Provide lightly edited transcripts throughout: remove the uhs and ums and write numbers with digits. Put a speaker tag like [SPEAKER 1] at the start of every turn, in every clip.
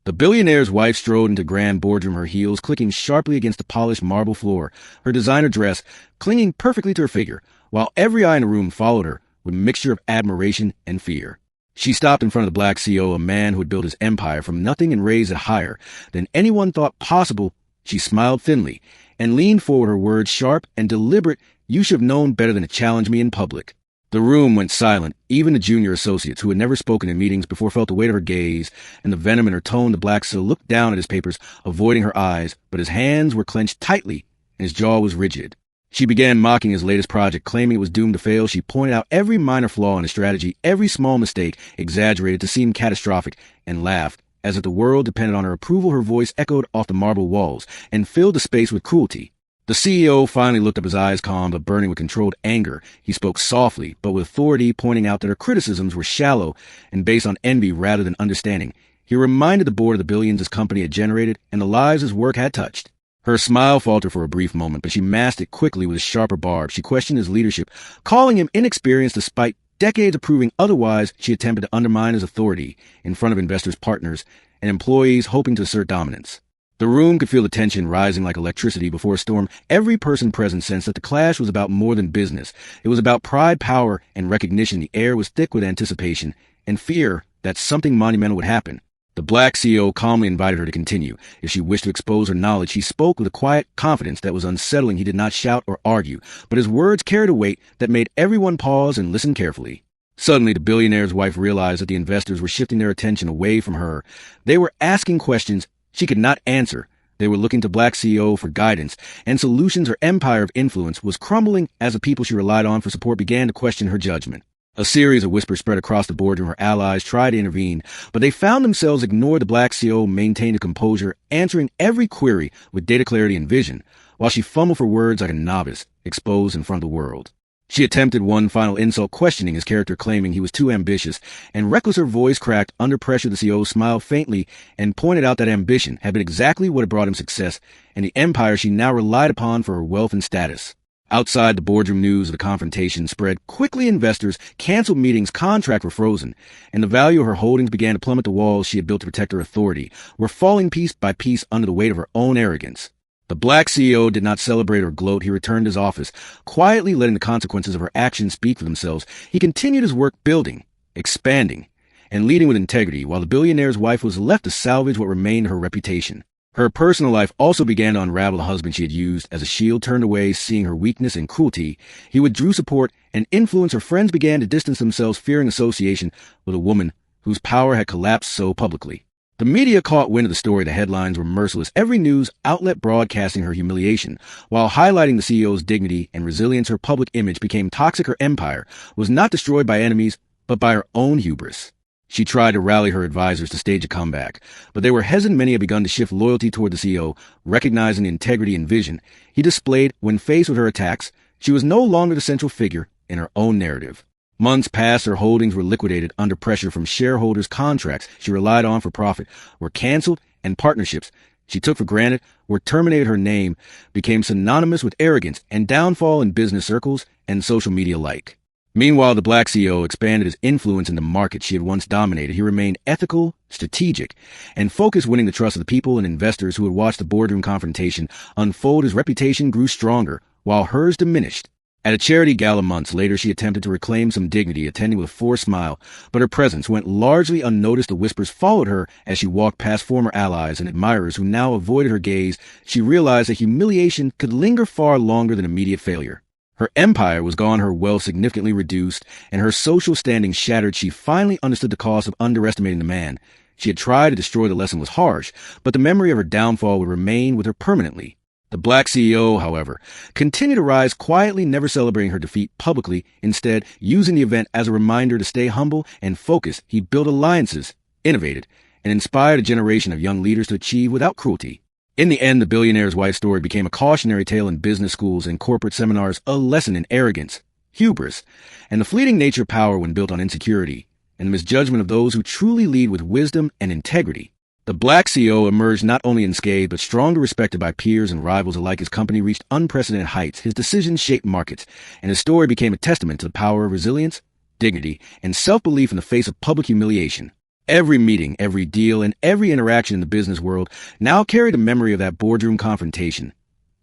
[SPEAKER 1] The billionaire's wife strode into the grand boardroom, her heels clicking sharply against the polished marble floor, her designer dress clinging perfectly to her figure, while every eye in the room followed her with a mixture of admiration and fear. She stopped in front of the black CEO, a man who had built his empire from nothing and raised it higher than anyone thought possible. She smiled thinly and leaned forward, her words sharp and deliberate. "You should have known better than to challenge me in public." The room went silent. Even the junior associates, who had never spoken in meetings before, felt the weight of her gaze and the venom in her tone. The black CEO looked down at his papers, avoiding her eyes, but his hands were clenched tightly and his jaw was rigid. She began mocking his latest project, claiming it was doomed to fail. She pointed out every minor flaw in his strategy, every small mistake exaggerated to seem catastrophic, and laughed. As if the world depended on her approval, her voice echoed off the marble walls and filled the space with cruelty. The CEO finally looked up, his eyes calm but burning with controlled anger. He spoke softly, but with authority, pointing out that her criticisms were shallow and based on envy rather than understanding. He reminded the board of the billions his company had generated and the lives his work had touched. Her smile faltered for a brief moment, but she masked it quickly with a sharper barb. She questioned his leadership, calling him inexperienced despite decades of proving otherwise. She attempted to undermine his authority in front of investors, partners, and employees, hoping to assert dominance. The room could feel the tension rising like electricity before a storm. Every person present sensed that the clash was about more than business. It was about pride, power, and recognition. The air was thick with anticipation and fear that something monumental would happen. The black CEO calmly invited her to continue. If she wished to expose her knowledge, he spoke with a quiet confidence that was unsettling. He did not shout or argue, but his words carried a weight that made everyone pause and listen carefully. Suddenly, the billionaire's wife realized that the investors were shifting their attention away from her. They were asking questions she could not answer. They were looking to black CEO for guidance and solutions. Her empire of influence was crumbling as the people she relied on for support began to question her judgment. A series of whispers spread across the boardroom. Her allies tried to intervene, but they found themselves ignored. The black CEO maintained a composure, answering every query with data clarity and vision, while she fumbled for words like a novice, exposed in front of the world. She attempted one final insult, questioning his character, claiming he was too ambitious and reckless. Her voice cracked under pressure. The CEO smiled faintly and pointed out that ambition had been exactly what had brought him success and the empire she now relied upon for her wealth and status. Outside the boardroom, news of the confrontation spread quickly. Investors canceled meetings, contracts were frozen, and the value of her holdings began to plummet. The walls she had built to protect her authority were falling piece by piece under the weight of her own arrogance. The black CEO did not celebrate or gloat. He returned to his office, quietly letting the consequences of her actions speak for themselves. He continued his work, building, expanding, and leading with integrity, while the billionaire's wife was left to salvage what remained of her reputation. Her personal life also began to unravel. The husband she had used as a shield turned away, seeing her weakness and cruelty. He withdrew support and influence. Her friends began to distance themselves, fearing association with a woman whose power had collapsed so publicly. The media caught wind of the story. The headlines were merciless, every news outlet broadcasting her humiliation, while highlighting the CEO's dignity and resilience. Her public image became toxic. Her empire was not destroyed by enemies, but by her own hubris. She tried to rally her advisors to stage a comeback, but they were hesitant. Many had begun to shift loyalty toward the CEO, recognizing the integrity and vision he displayed. When faced with her attacks, she was no longer the central figure in her own narrative. Months passed. Her holdings were liquidated under pressure from shareholders. Contracts she relied on for profit were canceled, and partnerships she took for granted were terminated. Her name became synonymous with arrogance and downfall in business circles and social media alike. Meanwhile, the black CEO expanded his influence in the market she had once dominated. He remained ethical, strategic, and focused, winning the trust of the people and investors who had watched the boardroom confrontation unfold. His reputation grew stronger, while hers diminished. At a charity gala months later, she attempted to reclaim some dignity, attending with a forced smile, but her presence went largely unnoticed. The whispers followed her as she walked past former allies and admirers who now avoided her gaze. She realized that humiliation could linger far longer than immediate failure. Her empire was gone, her wealth significantly reduced, and her social standing shattered. She finally understood the cost of underestimating the man. She had tried to destroy. The lesson was harsh, but the memory of her downfall would remain with her permanently. The black CEO, however, continued to rise quietly, never celebrating her defeat publicly. Instead, using the event as a reminder to stay humble and focused, he built alliances, innovated, and inspired a generation of young leaders to achieve without cruelty. In the end, the billionaire's wife's story became a cautionary tale in business schools and corporate seminars, a lesson in arrogance, hubris, and the fleeting nature of power when built on insecurity, and the misjudgment of those who truly lead with wisdom and integrity. The black CEO emerged not only unscathed, but stronger, respected by peers and rivals alike. His company reached unprecedented heights. His decisions shaped markets, and his story became a testament to the power of resilience, dignity, and self-belief in the face of public humiliation. Every meeting, every deal, and every interaction in the business world now carried a memory of that boardroom confrontation.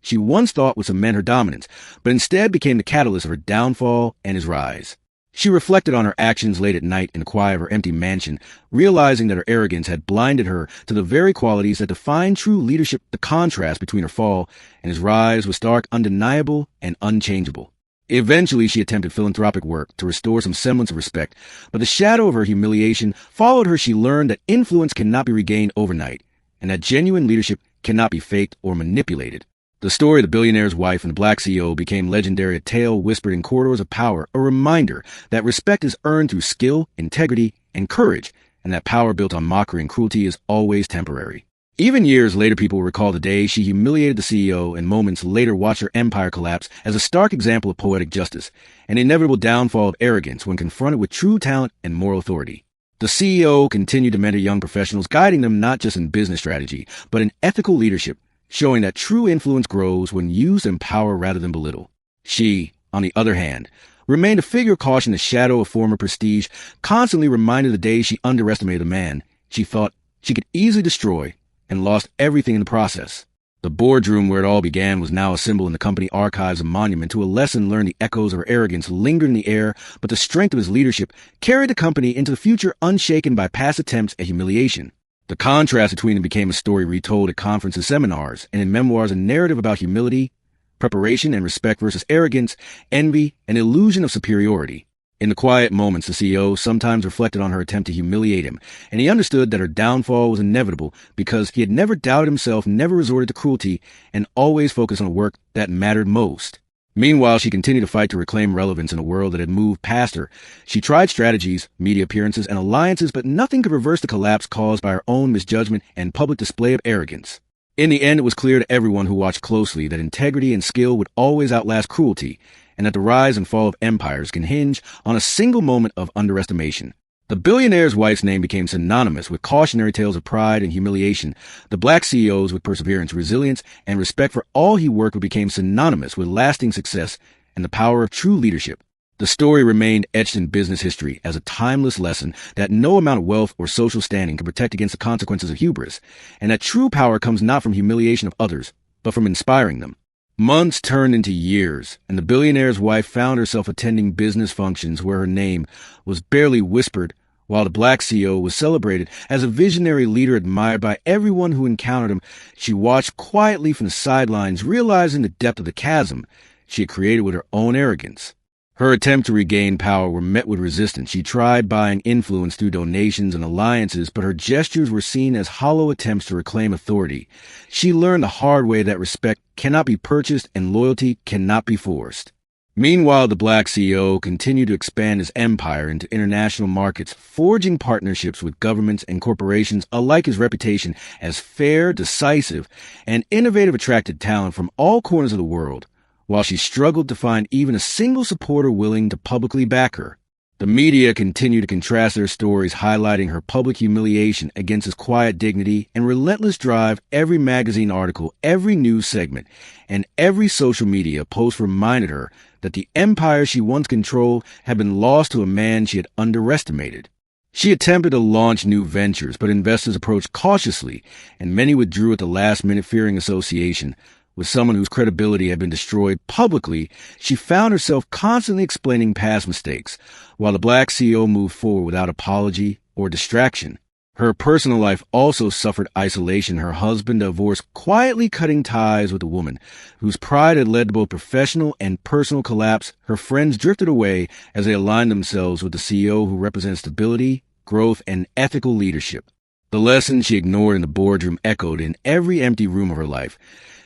[SPEAKER 1] She once thought would cement her dominance, but instead became the catalyst of her downfall and his rise. She reflected on her actions late at night in the quiet of her empty mansion, realizing that her arrogance had blinded her to the very qualities that define true leadership. The contrast between her fall and his rise was stark, undeniable, and unchangeable. Eventually, she attempted philanthropic work to restore some semblance of respect, but the shadow of her humiliation followed her. She learned that influence cannot be regained overnight, and that genuine leadership cannot be faked or manipulated. The story of the billionaire's wife and the black CEO became legendary, a tale whispered in corridors of power, a reminder that respect is earned through skill, integrity, and courage, and that power built on mockery and cruelty is always temporary. Even years later, people will recall the day she humiliated the CEO and moments later watch her empire collapse as a stark example of poetic justice, an inevitable downfall of arrogance when confronted with true talent and moral authority. The CEO continued to mentor young professionals, guiding them not just in business strategy, but in ethical leadership, showing that true influence grows when used to empower rather than belittle. She, on the other hand, remained a figure of caution, the shadow of former prestige, constantly reminded of the day she underestimated a man she thought she could easily destroy and lost everything in the process. The boardroom where it all began was now a symbol in the company archives, a monument to a lesson learned. The echoes of her arrogance lingered in the air, but the strength of his leadership carried the company into the future unshaken by past attempts at humiliation. The contrast between them became a story retold at conferences, seminars, and in memoirs, a narrative about humility, preparation, and respect versus arrogance, envy, and illusion of superiority. In the quiet moments, the CEO sometimes reflected on her attempt to humiliate him, and he understood that her downfall was inevitable because he had never doubted himself, never resorted to cruelty, and always focused on the work that mattered most. Meanwhile, she continued to fight to reclaim relevance in a world that had moved past her. She tried strategies, media appearances, and alliances, but nothing could reverse the collapse caused by her own misjudgment and public display of arrogance. In the end, it was clear to everyone who watched closely that integrity and skill would always outlast cruelty, and that the rise and fall of empires can hinge on a single moment of underestimation. The billionaire's wife's name became synonymous with cautionary tales of pride and humiliation. The black CEOs with perseverance, resilience, and respect for all he worked with became synonymous with lasting success and the power of true leadership. The story remained etched in business history as a timeless lesson that no amount of wealth or social standing can protect against the consequences of hubris, and that true power comes not from humiliation of others, but from inspiring them. Months turned into years, and the billionaire's wife found herself attending business functions where her name was barely whispered, while the black CEO was celebrated as a visionary leader admired by everyone who encountered him. She watched quietly from the sidelines, realizing the depth of the chasm she had created with her own arrogance. Her attempts to regain power were met with resistance. She tried buying influence through donations and alliances, but her gestures were seen as hollow attempts to reclaim authority. She learned the hard way that respect cannot be purchased and loyalty cannot be forced. Meanwhile, the black CEO continued to expand his empire into international markets, forging partnerships with governments and corporations. Alike, his reputation as fair, decisive, and innovative attracted talent from all corners of the world, while she struggled to find even a single supporter willing to publicly back her. The media continued to contrast their stories, highlighting her public humiliation against his quiet dignity and relentless drive. Every magazine article, every news segment, and every social media post reminded her that the empire she once controlled had been lost to a man she had underestimated. She attempted to launch new ventures, but investors approached cautiously, and many withdrew at the last minute, fearing association with someone whose credibility had been destroyed publicly. She found herself constantly explaining past mistakes, while the black CEO moved forward without apology or distraction. Her personal life also suffered isolation. Her husband divorced, quietly cutting ties with a woman whose pride had led to both professional and personal collapse. Her friends drifted away as they aligned themselves with the CEO who represented stability, growth, and ethical leadership. The lessons she ignored in the boardroom echoed in every empty room of her life.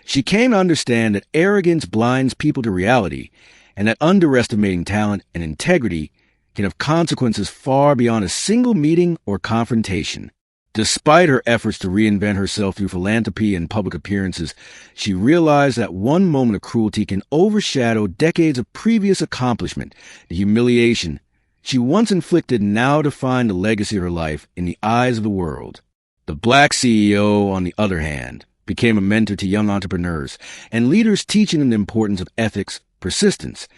[SPEAKER 1] She came to understand that arrogance blinds people to reality, and that underestimating talent and integrity can have consequences far beyond a single meeting or confrontation. Despite her efforts to reinvent herself through philanthropy and public appearances, she realized that one moment of cruelty can overshadow decades of previous accomplishment. The humiliation she once inflicted now defined the legacy of her life in the eyes of the world. The black CEO, on the other hand, became a mentor to young entrepreneurs and leaders, teaching them the importance of ethics, persistence,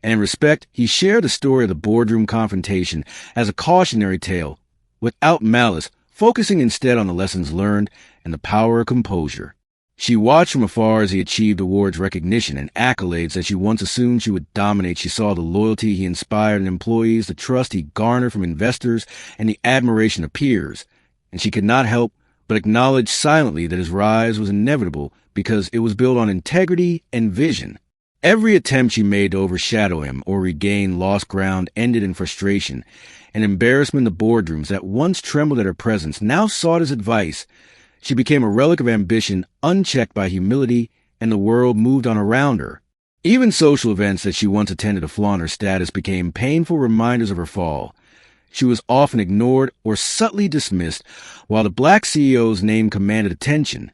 [SPEAKER 1] and respect. He shared the story of the boardroom confrontation as a cautionary tale, without malice, focusing instead on the lessons learned and the power of composure. She watched from afar as he achieved awards recognition and accolades that she once assumed she would dominate. She saw the loyalty he inspired in employees, the trust he garnered from investors, and the admiration of peers. And she could not help but acknowledge silently that his rise was inevitable because it was built on integrity and vision. Every attempt she made to overshadow him or regain lost ground ended in frustration and embarrassment. The boardrooms that once trembled at her presence now sought his advice. She became a relic of ambition, unchecked by humility, and the world moved on around her. Even social events that she once attended to flaunt her status became painful reminders of her fall. She was often ignored or subtly dismissed, while the black CEO's name commanded attention.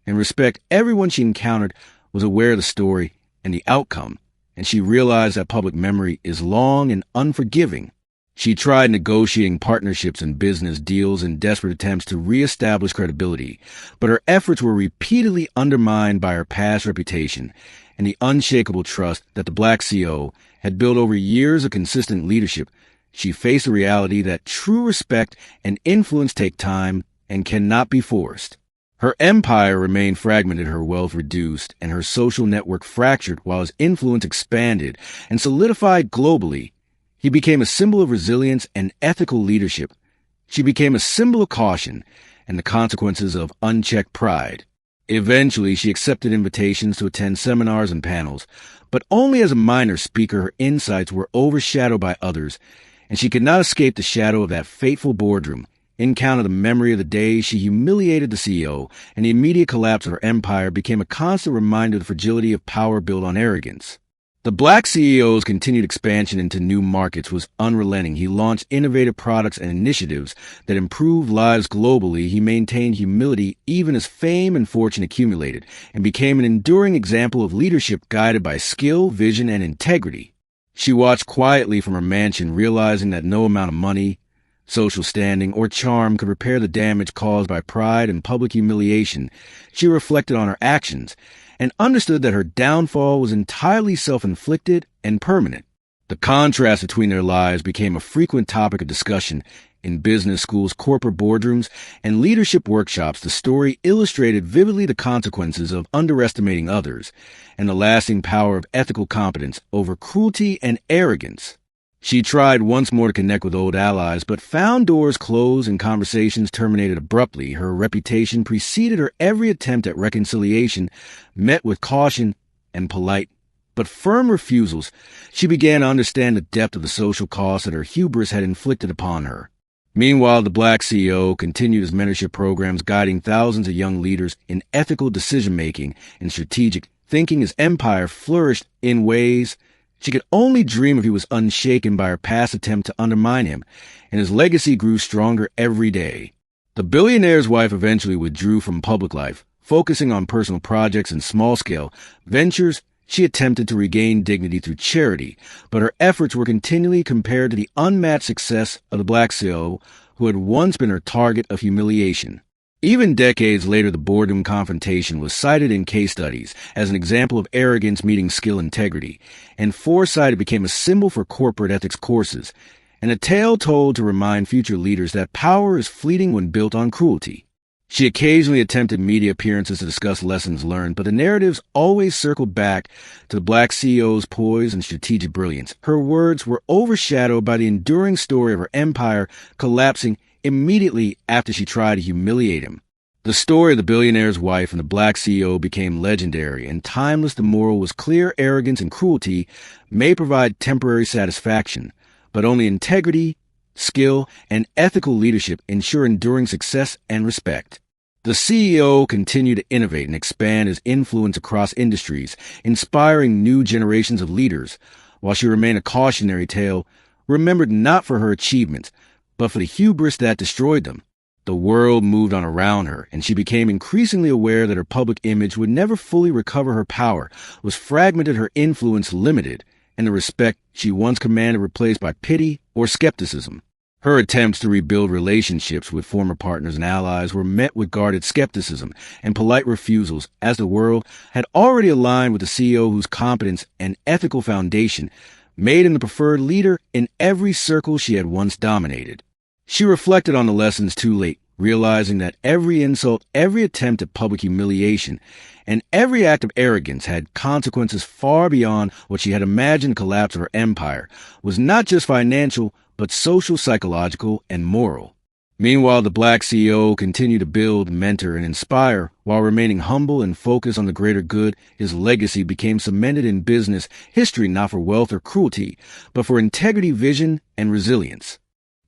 [SPEAKER 1] In respect, everyone she encountered was aware of the story and the outcome, and she realized that public memory is long and unforgiving. She tried negotiating partnerships and business deals in desperate attempts to reestablish credibility, but her efforts were repeatedly undermined by her past reputation and the unshakable trust that the black CEO had built over years of consistent leadership. She faced the reality that true respect and influence take time and cannot be forced. Her empire remained fragmented, her wealth reduced, and her social network fractured while his influence expanded and solidified globally. He became a symbol of resilience and ethical leadership. She became a symbol of caution and the consequences of unchecked pride. Eventually, she accepted invitations to attend seminars and panels, but only as a minor speaker. Her insights were overshadowed by others, and she could not escape the shadow of that fateful boardroom encounter. The memory of the day she humiliated the CEO and the immediate collapse of her empire became a constant reminder of the fragility of power built on arrogance. The black CEO's continued expansion into new markets was unrelenting. He launched innovative products and initiatives that improved lives globally. He maintained humility even as fame and fortune accumulated, and became an enduring example of leadership guided by skill, vision, and integrity. She watched quietly from her mansion, realizing that no amount of money, social standing, or charm could repair the damage caused by pride and public humiliation. She reflected on her actions and understood that her downfall was entirely self-inflicted and permanent. The contrast between their lives became a frequent topic of discussion in business schools, corporate boardrooms, and leadership workshops. The story illustrated vividly the consequences of underestimating others and the lasting power of ethical competence over cruelty and arrogance. She tried once more to connect with old allies, but found doors closed and conversations terminated abruptly. Her reputation preceded her every attempt at reconciliation, met with caution and polite but firm refusals. She began to understand the depth of the social cost that her hubris had inflicted upon her. Meanwhile, the black CEO continued his mentorship programs, guiding thousands of young leaders in ethical decision-making and strategic thinking. His empire flourished in ways she could only dream if. He was unshaken by her past attempt to undermine him, and his legacy grew stronger every day. The billionaire's wife eventually withdrew from public life, focusing on personal projects and small-scale ventures. She attempted to regain dignity through charity, but her efforts were continually compared to the unmatched success of the black CEO, who had once been her target of humiliation. Even decades later, the boardroom confrontation was cited in case studies as an example of arrogance meeting skill integrity, and foresight became a symbol for corporate ethics courses, and a tale told to remind future leaders that power is fleeting when built on cruelty. She occasionally attempted media appearances to discuss lessons learned, but the narratives always circled back to the black CEO's poise and strategic brilliance. Her words were overshadowed by the enduring story of her empire collapsing immediately after she tried to humiliate him. The story of the billionaire's wife and the black CEO became legendary and timeless. The moral was clear: arrogance and cruelty may provide temporary satisfaction, but only integrity, skill, and ethical leadership ensure enduring success and respect. The CEO continued to innovate and expand his influence across industries, inspiring new generations of leaders, while she remained a cautionary tale, remembered not for her achievements, but for the hubris that destroyed them. The world moved on around her, and she became increasingly aware that her public image would never fully recover. Her power was fragmented, her influence limited, and the respect she once commanded replaced by pity or skepticism. Her attempts to rebuild relationships with former partners and allies were met with guarded skepticism and polite refusals, as the world had already aligned with the CEO whose competence and ethical foundation made him the preferred leader in every circle she had once dominated. She reflected on the lessons too late, realizing that every insult, every attempt at public humiliation, and every act of arrogance had consequences far beyond what she had imagined the collapse of her empire was not just financial, but social, psychological, and moral. Meanwhile, the Black CEO continued to build, mentor, and inspire while remaining humble and focused on the greater good. His legacy became cemented in business history not for wealth or cruelty, but for integrity, vision, and resilience.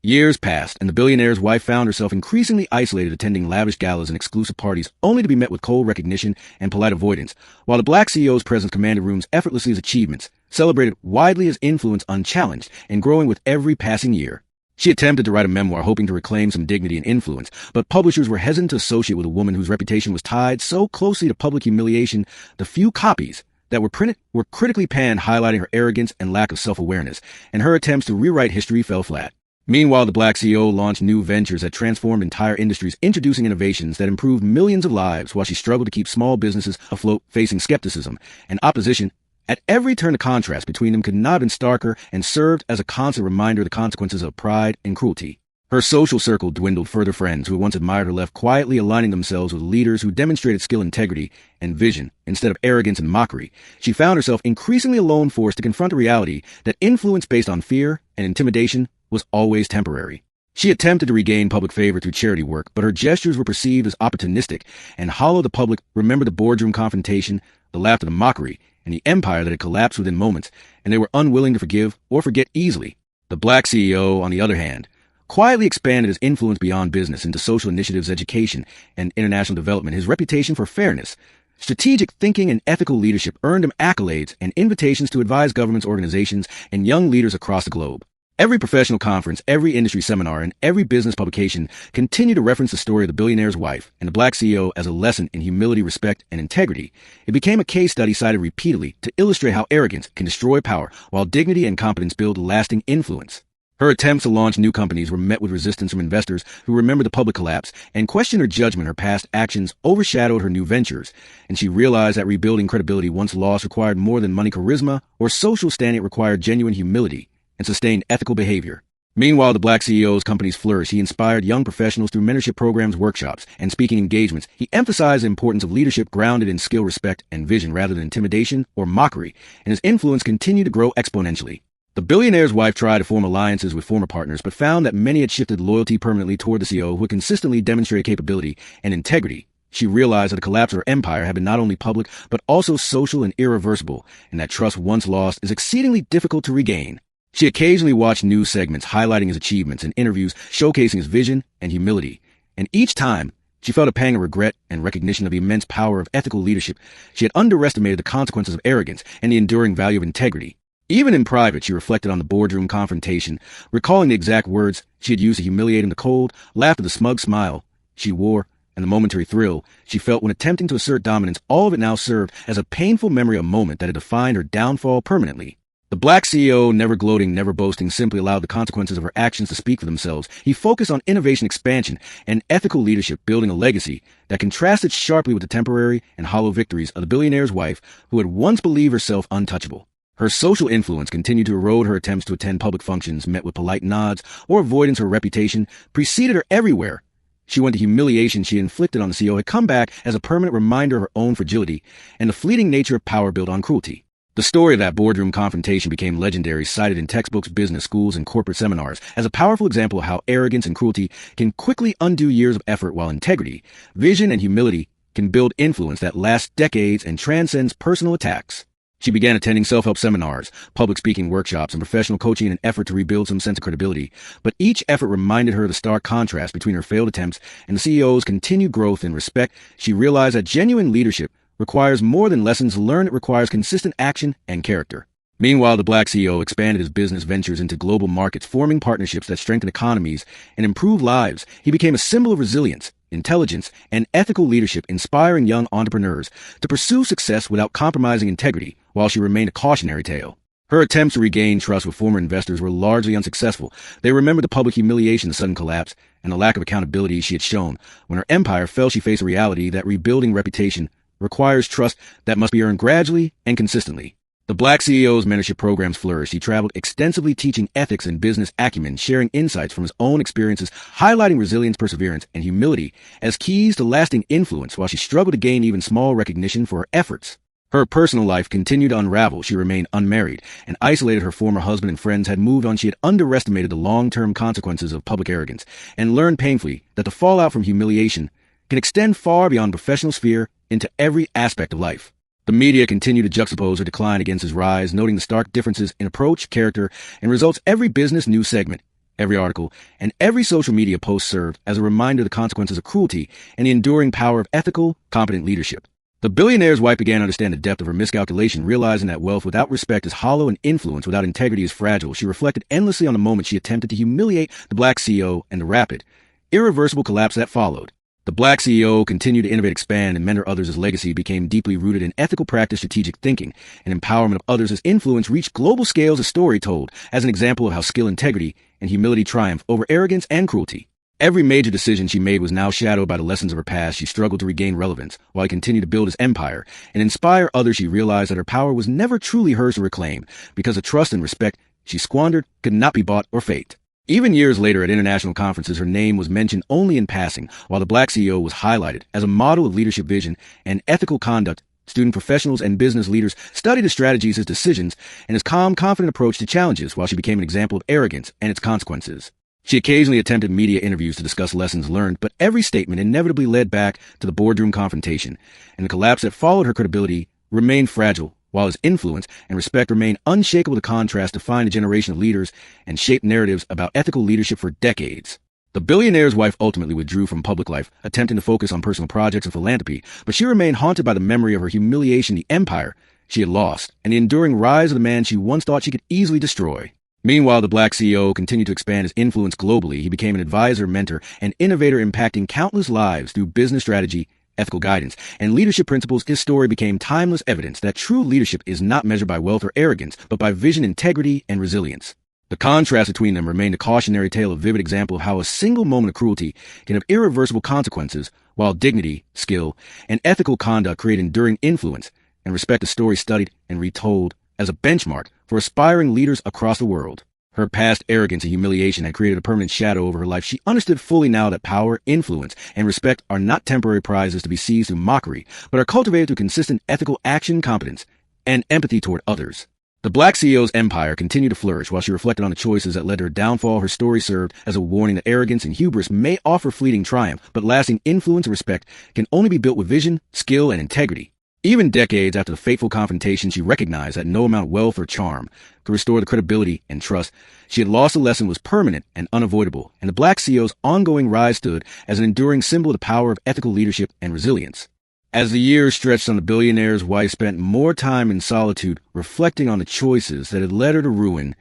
[SPEAKER 1] Years passed, and the billionaire's wife found herself increasingly isolated attending lavish galas and exclusive parties only to be met with cold recognition and polite avoidance, while the Black CEO's presence commanded rooms effortlessly as achievements, celebrated widely as influence unchallenged, and growing with every passing year. She attempted to write a memoir hoping to reclaim some dignity and influence, but publishers were hesitant to associate with a woman whose reputation was tied so closely to public humiliation. The few copies that were printed were critically panned, highlighting her arrogance and lack of self-awareness, and her attempts to rewrite history fell flat. Meanwhile, the Black CEO launched new ventures that transformed entire industries, introducing innovations that improved millions of lives while she struggled to keep small businesses afloat, facing skepticism and opposition. At every turn, the contrast between them could not have been starker and served as a constant reminder of the consequences of pride and cruelty. Her social circle dwindled. Further friends who once admired her left, quietly aligning themselves with leaders who demonstrated skill, integrity, and vision instead of arrogance and mockery. She found herself increasingly alone, forced to confront the reality that influence based on fear and intimidation was always temporary. She attempted to regain public favor through charity work, but her gestures were perceived as opportunistic and hollow. The public remembered the boardroom confrontation, the laughter, the mockery, and the empire that had collapsed within moments, and they were unwilling to forgive or forget easily. The Black CEO, on the other hand, quietly expanded his influence beyond business into social initiatives, education, and international development. His reputation for fairness, strategic thinking, and ethical leadership earned him accolades and invitations to advise governments, organizations, and young leaders across the globe. Every professional conference, every industry seminar, and every business publication continued to reference the story of the billionaire's wife and the Black CEO as a lesson in humility, respect, and integrity. It became a case study cited repeatedly to illustrate how arrogance can destroy power, while dignity and competence build lasting influence. Her attempts to launch new companies were met with resistance from investors who remembered the public collapse and questioned her judgment. Her past actions overshadowed her new ventures, and she realized that rebuilding credibility once lost required more than money, charisma, or social standing. It required genuine humility and sustained ethical behavior. Meanwhile, the Black CEO's companies flourished. He inspired young professionals through mentorship programs, workshops, and speaking engagements. He emphasized the importance of leadership grounded in skill, respect, and vision rather than intimidation or mockery, and his influence continued to grow exponentially. The billionaire's wife tried to form alliances with former partners, but found that many had shifted loyalty permanently toward the CEO, who had consistently demonstrated capability and integrity. She realized that the collapse of her empire had been not only public, but also social and irreversible, and that trust once lost is exceedingly difficult to regain. She occasionally watched news segments highlighting his achievements and interviews showcasing his vision and humility, and each time she felt a pang of regret and recognition of the immense power of ethical leadership. She had underestimated the consequences of arrogance and the enduring value of integrity. Even in private, she reflected on the boardroom confrontation, recalling the exact words she had used to humiliate him, the cold laughter, the smug smile she wore, and the momentary thrill she felt when attempting to assert dominance. All of it now served as a painful memory of a moment that had defined her downfall permanently. The Black CEO, never gloating, never boasting, simply allowed the consequences of her actions to speak for themselves. He focused on innovation, expansion, and ethical leadership, building a legacy that contrasted sharply with the temporary and hollow victories of the billionaire's wife, who had once believed herself untouchable. Her social influence continued to erode. Her attempts to attend public functions, met with polite nods or avoidance. Her reputation preceded her everywhere. She went to humiliation she inflicted on the CEO had come back as a permanent reminder of her own fragility and the fleeting nature of power built on cruelty. The story of that boardroom confrontation became legendary, cited in textbooks, business schools, and corporate seminars as a powerful example of how arrogance and cruelty can quickly undo years of effort, while integrity, vision, and humility can build influence that lasts decades and transcends personal attacks. She began attending self-help seminars, public speaking workshops, and professional coaching in an effort to rebuild some sense of credibility. But each effort reminded her of the stark contrast between her failed attempts and the CEO's continued growth and respect. She realized that genuine leadership requires more than lessons learned. It requires consistent action and character. Meanwhile, the Black CEO expanded his business ventures into global markets, forming partnerships that strengthened economies and improved lives. He became a symbol of resilience, intelligence, and ethical leadership, inspiring young entrepreneurs to pursue success without compromising integrity, while she remained a cautionary tale. Her attempts to regain trust with former investors were largely unsuccessful. They remembered the public humiliation, the sudden collapse, and the lack of accountability she had shown. When her empire fell, she faced a reality that rebuilding reputation requires trust that must be earned gradually and consistently. The Black CEO's mentorship programs flourished. He traveled extensively teaching ethics and business acumen, sharing insights from his own experiences, highlighting resilience, perseverance, and humility as keys to lasting influence while she struggled to gain even small recognition for her efforts. Her personal life continued to unravel. She remained unmarried and isolated. Her former husband and friends had moved on. She had underestimated the long-term consequences of public arrogance and learned painfully that the fallout from humiliation can extend far beyond the professional sphere into every aspect of life. The media continued to juxtapose her decline against his rise, noting the stark differences in approach, character, and results. Every business news segment, every article, and every social media post served as a reminder of the consequences of cruelty and the enduring power of ethical, competent leadership. The billionaire's wife began to understand the depth of her miscalculation, realizing that wealth without respect is hollow and influence without integrity is fragile. She reflected endlessly on the moment she attempted to humiliate the Black CEO and the rapid, irreversible collapse that followed. The Black CEO continued to innovate, expand, and mentor others. His legacy became deeply rooted in ethical practice, strategic thinking, and empowerment of others. His influence reached global scales. A story told as an example of how skill, integrity, and humility triumph over arrogance and cruelty. Every major decision she made was now shadowed by the lessons of her past. She struggled to regain relevance while he continued to build his empire and inspire others. She realized that her power was never truly hers to reclaim because the trust and respect she squandered could not be bought or faked. Even years later at international conferences, her name was mentioned only in passing, while the Black CEO was highlighted as a model of leadership vision and ethical conduct. Student professionals and business leaders studied his strategies, his decisions, and his calm, confident approach to challenges, while she became an example of arrogance and its consequences. She occasionally attempted media interviews to discuss lessons learned, but every statement inevitably led back to the boardroom confrontation, and the collapse that followed. Her credibility remained fragile, while his influence and respect remained unshakable. The contrast defined a generation of leaders and shaped narratives about ethical leadership for decades. The billionaire's wife ultimately withdrew from public life, attempting to focus on personal projects and philanthropy, but she remained haunted by the memory of her humiliation, the empire she had lost, and the enduring rise of the man she once thought she could easily destroy. Meanwhile, the Black CEO continued to expand his influence globally. He became an advisor, mentor, and innovator, impacting countless lives through business strategy, ethical guidance, and leadership principles. His story became timeless evidence that true leadership is not measured by wealth or arrogance, but by vision, integrity, and resilience. The contrast between them remained a cautionary tale, a vivid example of how a single moment of cruelty can have irreversible consequences, while dignity, skill, and ethical conduct create enduring influence and respect. A story studied and retold as a benchmark for aspiring leaders across the world. Her past arrogance and humiliation had created a permanent shadow over her life. She understood fully now that power, influence, and respect are not temporary prizes to be seized through mockery, but are cultivated through consistent ethical action, competence, and empathy toward others. The Black CEO's empire continued to flourish while she reflected on the choices that led to her downfall. Her story served as a warning that arrogance and hubris may offer fleeting triumph, but lasting influence and respect can only be built with vision, skill, and integrity. Even decades after the fateful confrontation, she recognized that no amount of wealth or charm could restore the credibility and trust she had lost. The lesson was permanent and unavoidable, and the Black CEO's ongoing rise stood as an enduring symbol of the power of ethical leadership and resilience. As the years stretched on, the billionaire's wife spent more time in solitude, reflecting on the choices that had led her to ruin.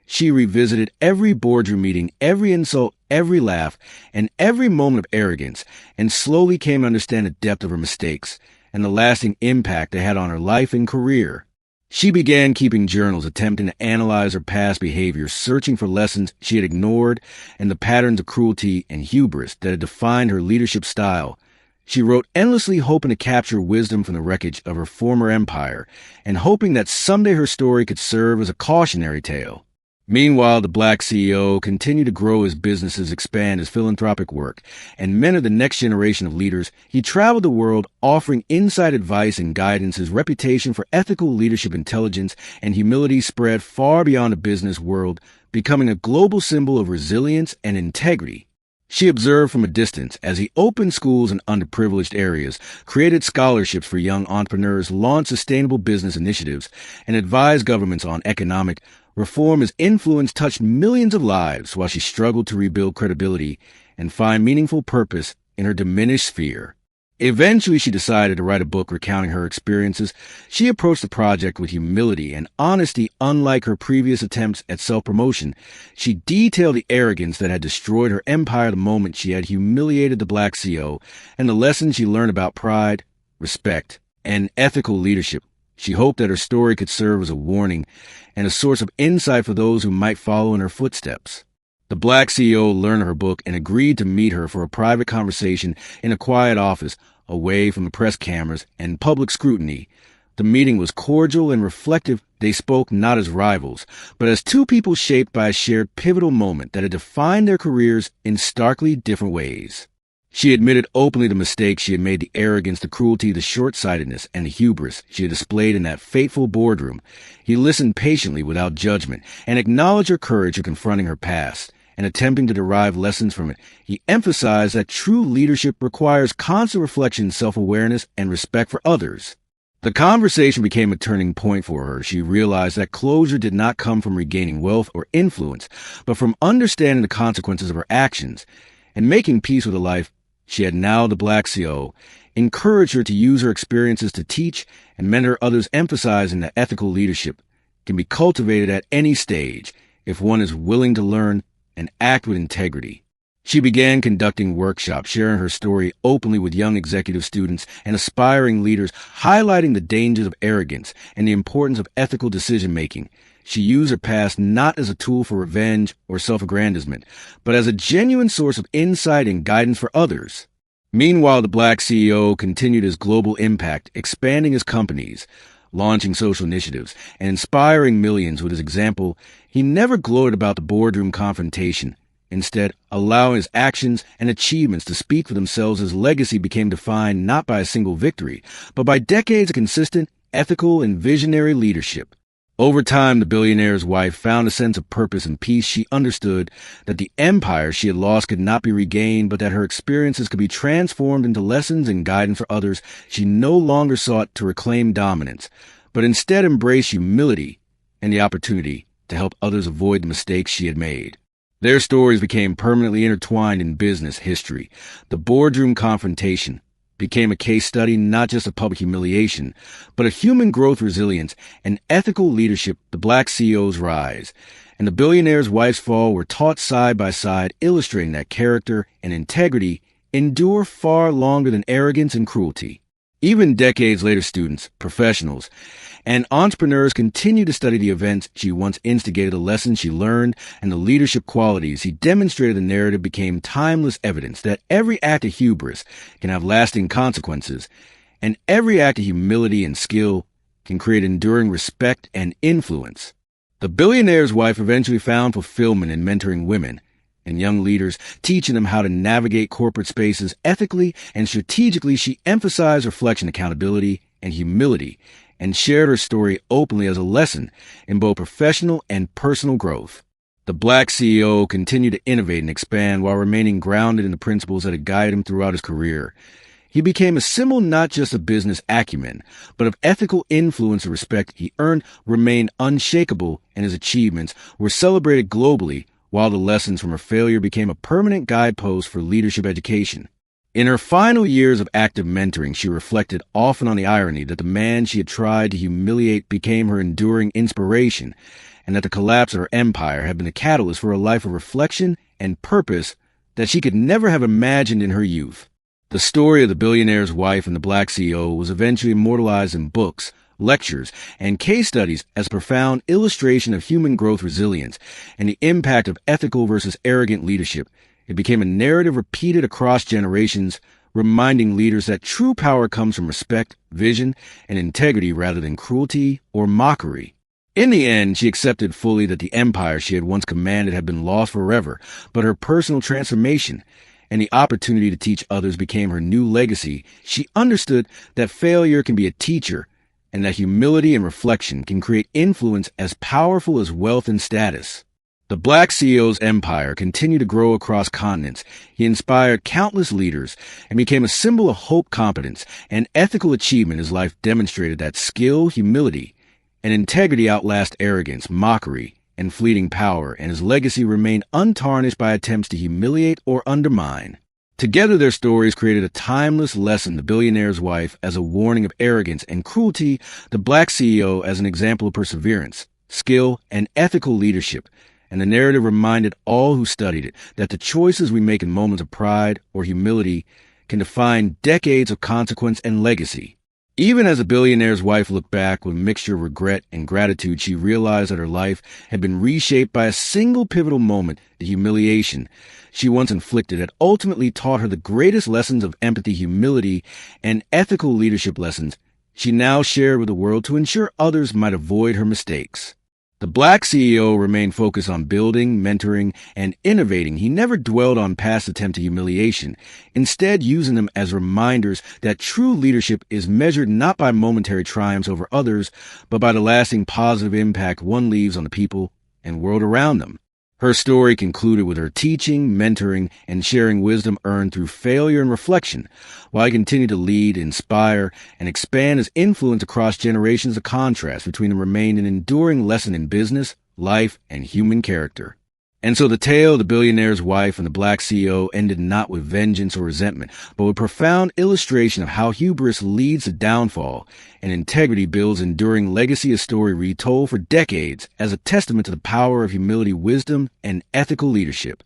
[SPEAKER 1] She revisited every boardroom meeting, every insult, every laugh, and every moment of arrogance, and slowly came to understand the depth of her mistakes and the lasting impact they had on her life and career. She began keeping journals, attempting to analyze her past behavior, searching for lessons she had ignored and the patterns of cruelty and hubris that had defined her leadership style. She wrote endlessly, hoping to capture wisdom from the wreckage of her former empire and hoping that someday her story could serve as a cautionary tale. Meanwhile, the Black CEO continued to grow his businesses, expand his philanthropic work, and mentor the next generation of leaders. He traveled the world offering inside advice and guidance. His reputation for ethical leadership, intelligence, and humility spread far beyond the business world, becoming a global symbol of resilience and integrity. She observed from a distance as he opened schools in underprivileged areas, created scholarships for young entrepreneurs, launched sustainable business initiatives, and advised governments on economic reform. His influence touched millions of lives while she struggled to rebuild credibility and find meaningful purpose in her diminished sphere. Eventually, she decided to write a book recounting her experiences. She approached the project with humility and honesty. Unlike her previous attempts at self-promotion, she detailed the arrogance that had destroyed her empire the moment she had humiliated the Black CEO and the lessons she learned about pride, respect, and ethical leadership. She hoped that her story could serve as a warning and a source of insight for those who might follow in her footsteps. The Black CEO learned of her book and agreed to meet her for a private conversation in a quiet office, away from the press cameras and public scrutiny. The meeting was cordial and reflective. They spoke not as rivals, but as two people shaped by a shared pivotal moment that had defined their careers in starkly different ways. She admitted openly the mistakes she had made, the arrogance, the cruelty, the short-sightedness, and the hubris she had displayed in that fateful boardroom. He listened patiently without judgment and acknowledged her courage in confronting her past and attempting to derive lessons from it. He emphasized that true leadership requires constant reflection, self-awareness, and respect for others. The conversation became a turning point for her. She realized that closure did not come from regaining wealth or influence, but from understanding the consequences of her actions and making peace with a life she had. Now the Black CO encouraged her to use her experiences to teach and mentor others, emphasizing that ethical leadership can be cultivated at any stage if one is willing to learn and act with integrity. She began conducting workshops, sharing her story openly with young executive students and aspiring leaders, highlighting the dangers of arrogance and the importance of ethical decision-making. She used her past not as a tool for revenge or self-aggrandizement, but as a genuine source of insight and guidance for others. Meanwhile, the Black CEO continued his global impact, expanding his companies, launching social initiatives, and inspiring millions with his example. He never gloated about the boardroom confrontation, instead allowing his actions and achievements to speak for themselves. His legacy became defined not by a single victory, but by decades of consistent, ethical, and visionary leadership. Over time, the billionaire's wife found a sense of purpose and peace. She understood that the empire she had lost could not be regained, but that her experiences could be transformed into lessons and guidance for others. She no longer sought to reclaim dominance, but instead embraced humility and the opportunity to help others avoid the mistakes she had made. Their stories became permanently intertwined in business history. The boardroom confrontation became a case study not just of public humiliation, but of human growth, resilience, and ethical leadership. The Black CEO's rise and the billionaire's wife's fall were taught side by side, illustrating that character and integrity endure far longer than arrogance and cruelty. Even decades later, students, professionals, and entrepreneurs continue to study the events she once instigated, the lessons she learned, and the leadership qualities he demonstrated. The narrative became timeless evidence that every act of hubris can have lasting consequences, and every act of humility and skill can create enduring respect and influence. The billionaire's wife eventually found fulfillment in mentoring women and young leaders, teaching them how to navigate corporate spaces ethically and strategically. She emphasized reflection, accountability, and humility, and shared her story openly as a lesson in both professional and personal growth. The Black CEO continued to innovate and expand while remaining grounded in the principles that had guided him throughout his career. He became a symbol not just of business acumen, but of ethical influence. The respect he earned remained unshakable, and his achievements were celebrated globally, while the lessons from her failure became a permanent guidepost for leadership education. In her final years of active mentoring, she reflected often on the irony that the man she had tried to humiliate became her enduring inspiration, and that the collapse of her empire had been the catalyst for a life of reflection and purpose that she could never have imagined in her youth. The story of the billionaire's wife and the Black CEO was eventually immortalized in books, lectures, and case studies as a profound illustration of human growth, resilience, and the impact of ethical versus arrogant leadership. It became a narrative repeated across generations, reminding leaders that true power comes from respect, vision, and integrity rather than cruelty or mockery. In the end, she accepted fully that the empire she had once commanded had been lost forever, but her personal transformation and the opportunity to teach others became her new legacy. She understood that failure can be a teacher, and that humility and reflection can create influence as powerful as wealth and status. The Black CEO's empire continued to grow across continents. He inspired countless leaders and became a symbol of hope, competence, and ethical achievement. His life demonstrated that skill, humility, and integrity outlast arrogance, mockery, and fleeting power, and his legacy remained untarnished by attempts to humiliate or undermine. Together, their stories created a timeless lesson: the billionaire's wife as a warning of arrogance and cruelty, the Black CEO as an example of perseverance, skill, and ethical leadership. And the narrative reminded all who studied it that the choices we make in moments of pride or humility can define decades of consequence and legacy. Even as the billionaire's wife looked back with a mixture of regret and gratitude, she realized that her life had been reshaped by a single pivotal moment. The humiliation she once inflicted had ultimately taught her the greatest lessons of empathy, humility, and ethical leadership lessons she now shared with the world to ensure others might avoid her mistakes. The Black CEO remained focused on building, mentoring, and innovating. He never dwelled on past attempts at humiliation, instead using them as reminders that true leadership is measured not by momentary triumphs over others, but by the lasting positive impact one leaves on the people and world around them. Her story concluded with her teaching, mentoring, and sharing wisdom earned through failure and reflection, while he continued to lead, inspire, and expand his influence across generations. The contrast between them remained an enduring lesson in business, life, and human character. And so the tale of the billionaire's wife and the Black CEO ended not with vengeance or resentment, but with profound illustration of how hubris leads to downfall and integrity builds enduring legacy, a story retold for decades as a testament to the power of humility, wisdom, and ethical leadership.